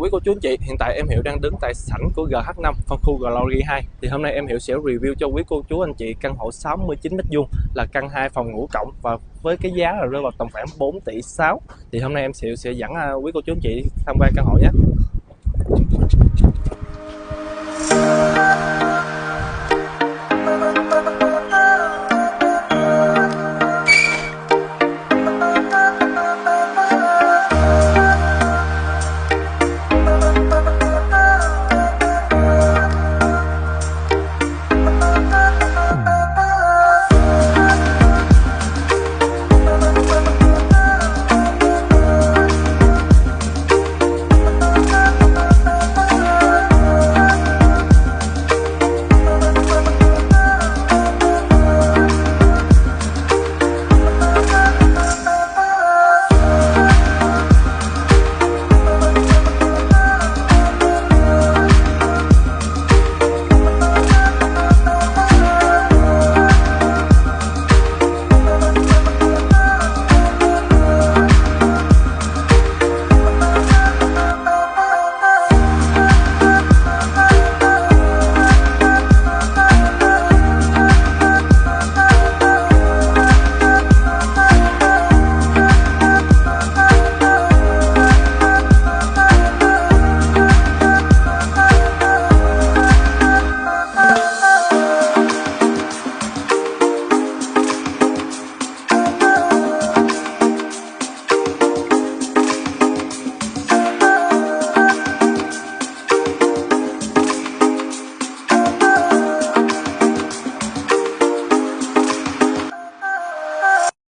Quý cô chú anh chị, hiện tại em Hiệu đang đứng tại sảnh của GH5 phân khu Glory 2. Thì hôm nay em Hiệu sẽ review cho quý cô chú anh chị căn hộ 69m2 là căn 2 phòng ngủ cộng và với cái giá là rơi vào tầm khoảng 4,6 tỷ. Thì hôm nay em Hiệu sẽ dẫn quý cô chú anh chị tham quan căn hộ nhé.